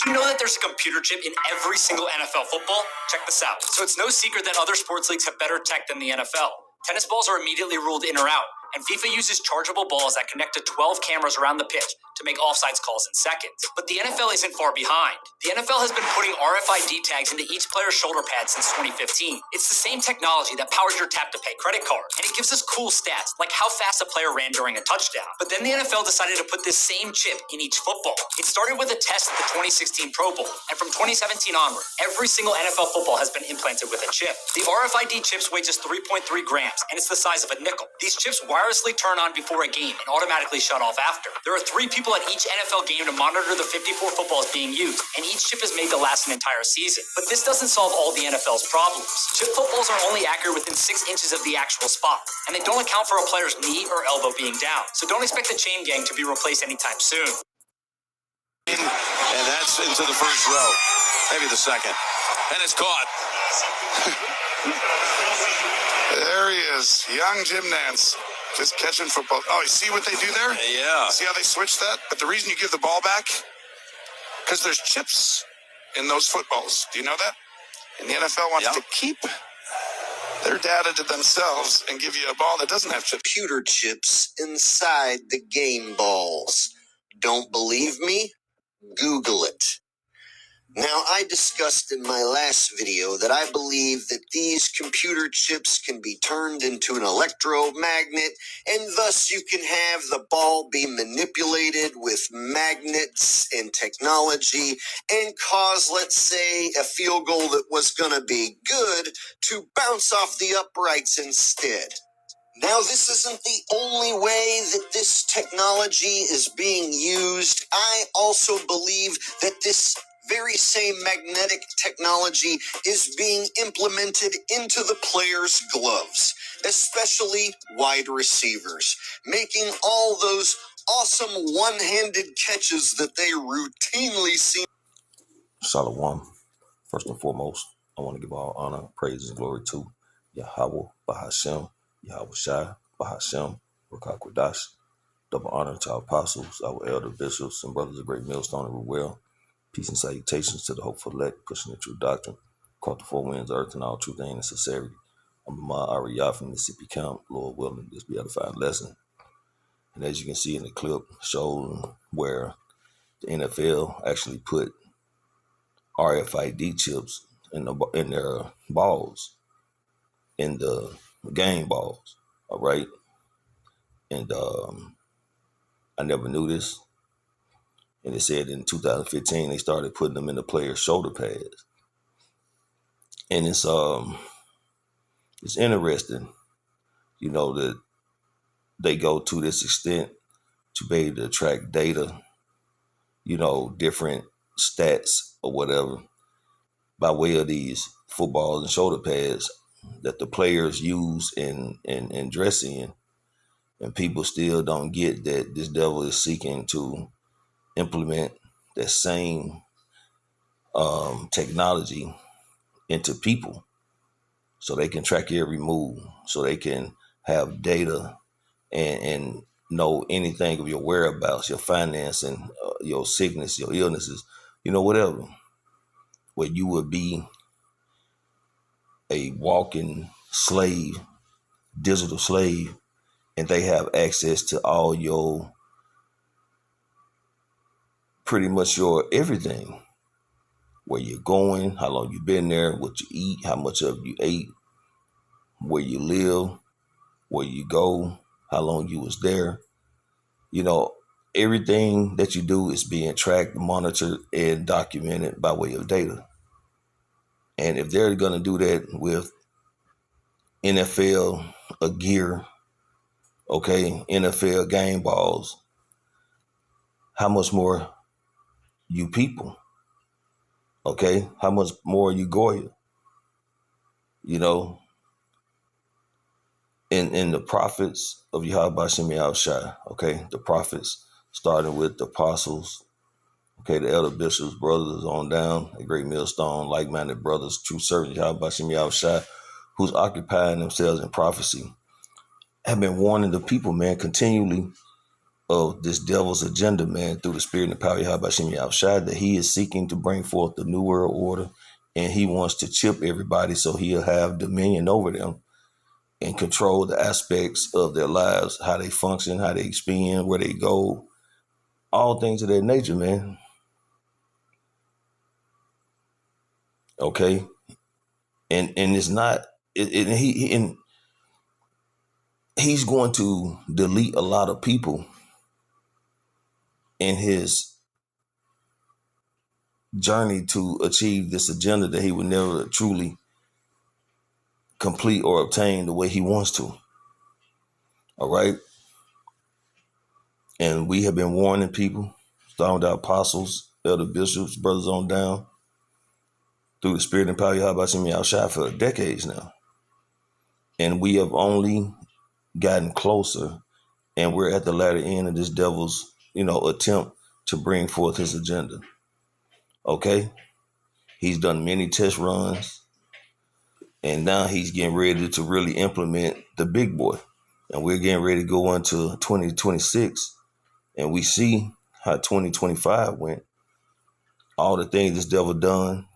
You know that there's a computer chip in every single NFL football? Check this out. So it's no secret that other sports leagues have better tech than the NFL. Tennis balls are immediately ruled in or out, and FIFA uses chargeable balls that connect to 12 cameras around the pitch to make offsides calls in seconds. But the NFL isn't far behind. The NFL has been putting RFID tags into each player's shoulder pad since 2015. It's the same technology that powers your tap-to-pay credit card, and it gives us cool stats, like how fast a player ran during a touchdown. But then the NFL decided to put this same chip in each football. It started with a test at the 2016 Pro Bowl, and from 2017 onward, every single NFL football has been implanted with a chip. The RFID chips weigh just 3.3 grams, and it's the size of a nickel. These chips wirelessly turn on before a game and automatically shut off after. There are 3 people at each NFL game to monitor the 54 footballs being used, and each chip is made to last an entire season. But this doesn't solve all the NFL's problems. Chip footballs are only accurate within 6 inches of the actual spot, and they don't account for a player's knee or elbow being down. So don't expect the chain gang to be replaced anytime soon. And that's into the first row, maybe the second, and it's caught. There he is, young Jim Nance, just catching football. Oh, you see what they do there? Yeah. See how they switch that? But the reason you give the ball back, because there's chips in those footballs. Do you know that? And the NFL wants to keep their data to themselves and give you a ball that doesn't have chips. Computer chips inside the game balls. Don't believe me? Google it. Now, I discussed in my last video that I believe that these computer chips can be turned into an electromagnet, and thus you can have the ball be manipulated with magnets and technology and cause, let's say, a field goal that was going to be good to bounce off the uprights instead. Now, this isn't the only way that this technology is being used. I also believe that this very same magnetic technology is being implemented into the players' gloves, especially wide receivers, making all those awesome one-handed catches that they routinely see. Shalom. First and foremost, I want to give all honor, praise, and glory to Yahweh, Bahashem, Yahweh Shai, Bahashem, Rakak Kwadash. Double honor to our apostles, our elder bishops, and brothers of Great Millstone and Ruel. Peace and salutations to the hopeful elect, pushing the true doctrine, caught the 4 winds, earth, and all truth and sincerity. I'm Ma Ariyah from Mississippi Camp, Lord willing, this be edifying lesson. And as you can see in the clip, showing where the NFL actually put RFID chips in their balls, in the game balls, all right? And I never knew this. And they said in 2015 they started putting them in the players' shoulder pads. And it's interesting, you know, that they go to this extent to be able to track data, you know, different stats or whatever, by way of these footballs and shoulder pads that the players use and dress in. And people still don't get that this devil is seeking to implement that same technology into people so they can track every move, so they can have data and know anything of your whereabouts, your financing, your sickness, your illnesses, you know, whatever, where you would be a walking slave, digital slave, and they have access to all your, pretty much your everything, where you're going, how long you've been there, what you eat, how much of you ate, where you live, where you go, how long you was there. You know, everything that you do is being tracked, monitored, and documented by way of data. And if they're going to do that with NFL gear, okay, NFL game balls, how much more you people, okay? How much more you Goya, you know? In the prophets of Yahweh Shem Shai, okay? The prophets, starting with the apostles, okay, the elder bishops, brothers on down, a great millstone, like-minded brothers, true servants, Yahweh Shem Shai, who's occupying themselves in prophecy, have been warning the people, man, continually of this devil's agenda, man, through the spirit and the power of Yahweh Shem Yahushua, that he is seeking to bring forth the new world order, and he wants to chip everybody so he'll have dominion over them and control the aspects of their lives, how they function, how they expend, where they go, all things of that nature, man. Okay? And it's not, and he's going to delete a lot of people in his journey to achieve this agenda that he would never truly complete or obtain the way he wants to. All right? And we have been warning people, starting with the apostles, elder bishops, brothers on down, through the spirit and power of Yahweh Shem Yahushua for decades now. And we have only gotten closer, and we're at the latter end of this devil's, attempt to bring forth his agenda. Okay? He's done many test runs, and now he's getting ready to really implement the big boy. And we're getting ready to go into 2026, and we see how 2025 went. All the things this devil done,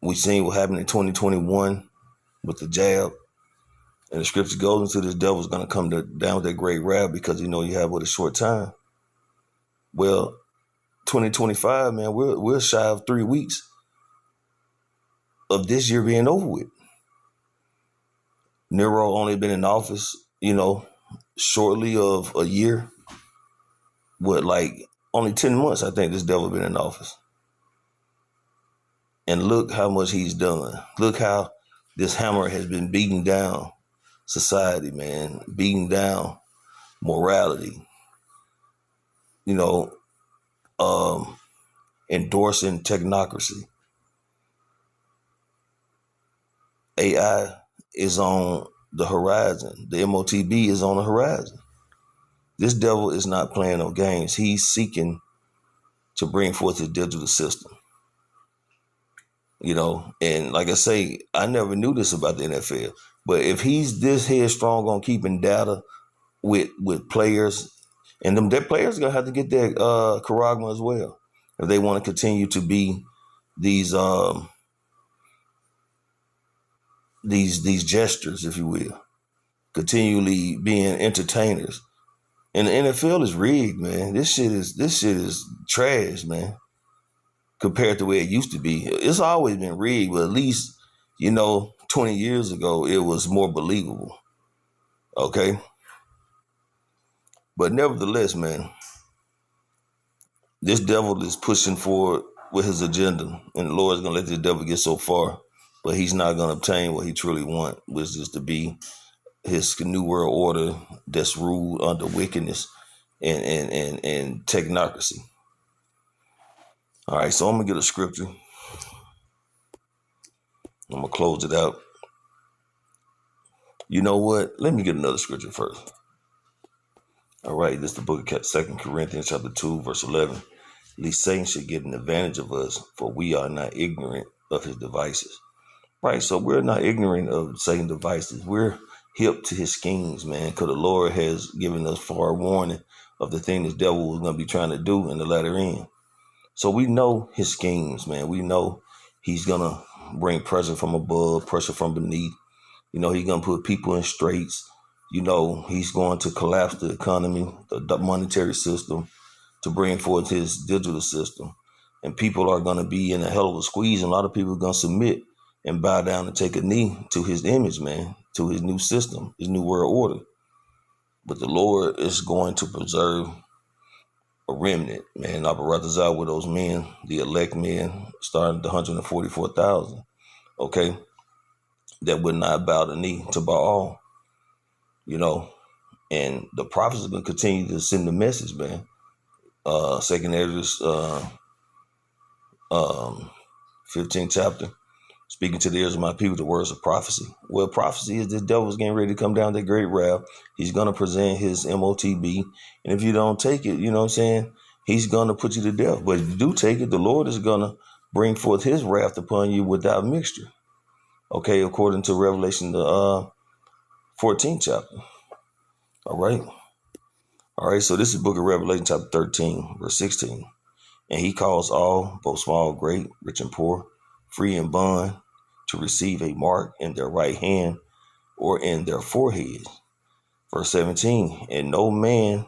we seen what happened in 2021 with the jab. And the scripture goes into this devil's going to come down with that great wrath because, you have with a short time. Well, 2025, man, we're shy of 3 weeks of this year being over with. Nero only been in office, shortly of a year. Only 10 months, I think this devil been in office. And look how much he's done. Look how this hammer has been beating down society, man, beating down morality, endorsing technocracy. AI is on the horizon. The MOTB is on the horizon. This devil is not playing no games. He's seeking to bring forth his digital system. And like I say, I never knew this about the NFL. But if he's this headstrong on keeping data with players, and their players are gonna have to get their charagma as well if they want to continue to be these gestures, if you will, continually being entertainers. And the NFL is rigged, man. This shit is trash, man, compared to where it used to be. It's always been rigged, but at least, 20 years ago, it was more believable. Okay? But nevertheless, man, this devil is pushing forward with his agenda, and the Lord is going to let this devil get so far, but he's not going to obtain what he truly wants, which is to be his new world order that's ruled under wickedness and technocracy. All right, so I'm going to get a scripture. I'm going to close it out. You know what? Let me get another scripture first. All right, this is the book of 2 Corinthians chapter 2, verse 11. Lest Satan should get an advantage of us, for we are not ignorant of his devices. Right, so we're not ignorant of Satan's devices. We're hip to his schemes, man, because the Lord has given us forewarning of the thing this devil was going to be trying to do in the latter end. So we know his schemes, man. We know he's going to bring pressure from above, pressure from beneath. He's going to put people in straits. He's going to collapse the economy, the monetary system, to bring forth his digital system. And people are going to be in a hell of a squeeze. And a lot of people are going to submit and bow down and take a knee to his image, man, to his new system, his new world order. But the Lord is going to preserve a remnant, man. Abaratazah with those men, the elect men, starting at the 144,000, okay, that would not bow the knee to Baal, and the prophets are going to continue to send the message, man. 2nd Ezra, 15th chapter, speaking to the ears of my people, the words of prophecy. Well, prophecy is this devil's getting ready to come down that great wrath. He's going to present his MOTB. And if you don't take it, he's going to put you to death. But if you do take it, the Lord is going to bring forth his wrath upon you without mixture. Okay, according to Revelation, the 14th chapter. All right. All right. So this is the book of Revelation, chapter 13, verse 16. And he calls all, both small, great, rich, and poor, free and bond, to receive a mark in their right hand or in their forehead. Verse 17. And no man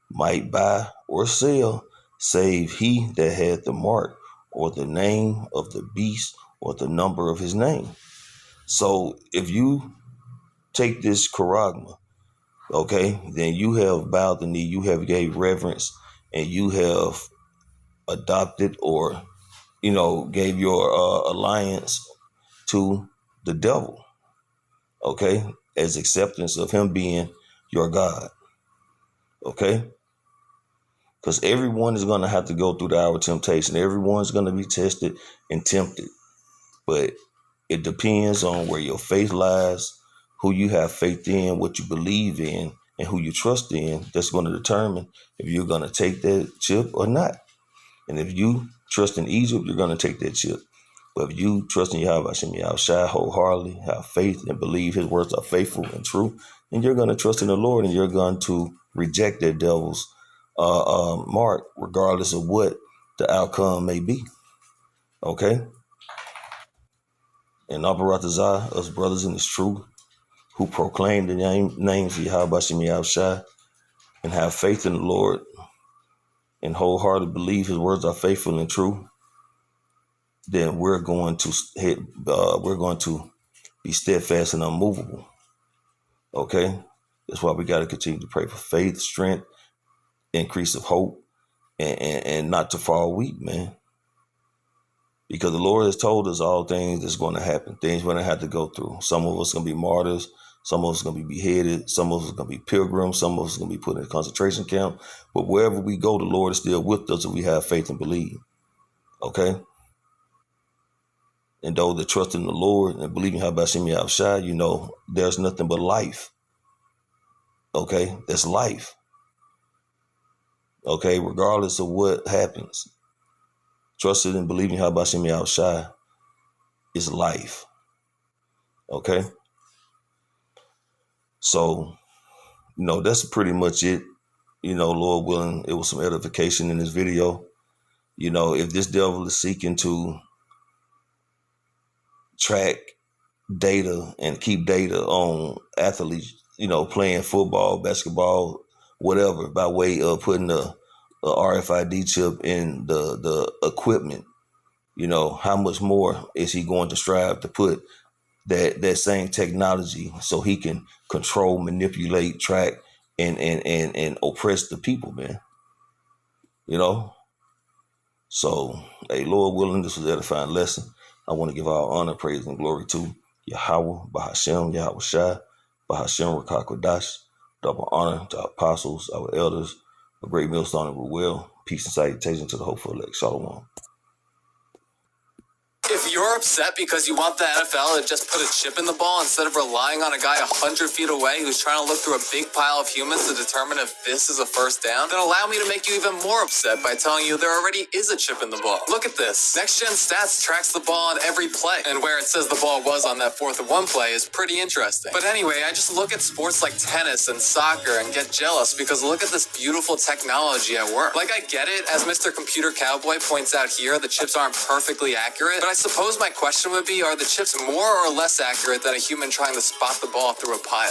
might buy or sell, save he that had the mark, or the name of the beast, or the number of his name. So if you take this charagma, okay, then you have bowed the knee, you have gave reverence, and you have adopted or, gave your alliance to the devil, okay, as acceptance of him being your God, okay? Because everyone is going to have to go through the hour of temptation. Everyone's going to be tested and tempted. But it depends on where your faith lies, who you have faith in, what you believe in, and who you trust in. That's going to determine if you're going to take that chip or not. And if you trust in Egypt, you're going to take that chip. But if you trust in Yahweh Hashem Yahushua wholeheartedly, have faith and believe his words are faithful and true, then you're going to trust in the Lord and you're going to reject that devil's mark, regardless of what the outcome may be. Okay? And Abaratazah, us brothers in this truth, who proclaim the names of Yahweh Hashem Yahushua and have faith in the Lord and wholeheartedly believe his words are faithful and true, then we're going to be steadfast and unmovable. Okay? That's why we got to continue to pray for faith, strength, increase of hope, and not to fall weak, man. Because the Lord has told us all things that's going to happen, things we're going to have to go through. Some of us are going to be martyrs. Some of us are going to be beheaded. Some of us are going to be pilgrims. Some of us are going to be put in a concentration camp. But wherever we go, the Lord is still with us if we have faith and believe. Okay? And those that trust in the Lord and believe in Hashem Yahushua, there's nothing but life. Okay? That's life. Okay? Regardless of what happens. Trusting and believing Hashem Yahushua is life. Okay? So, that's pretty much it. Lord willing, it was some edification in this video. If this devil is seeking to track data and keep data on athletes, playing football, basketball, whatever, by way of putting a RFID chip in the equipment, how much more is he going to strive to put that same technology so he can control, manipulate, track, and oppress the people, man? So, hey, Lord willing, this was an edifying lesson. I want to give all honor, praise, and glory to Yahweh, Bahashem, Yahweh Shai, Bahashem, Rakakwadash. Double honor to our apostles, our elders, a great millstone and Ruel. Peace and salutation to the hopeful elect. Shalom. If you're upset because you want the NFL to just put a chip in the ball instead of relying on a guy 100 feet away who's trying to look through a big pile of humans to determine if this is a first down, then allow me to make you even more upset by telling you there already is a chip in the ball. Look at this. Next Gen Stats tracks the ball on every play, and where it says the ball was on that 4th and 1 play is pretty interesting. But anyway, I just look at sports like tennis and soccer and get jealous because look at this beautiful technology at work. Like, I get it, as Mr. Computer Cowboy points out here, the chips aren't perfectly accurate, but I suppose my question would be, are the chips more or less accurate than a human trying to spot the ball through a pile?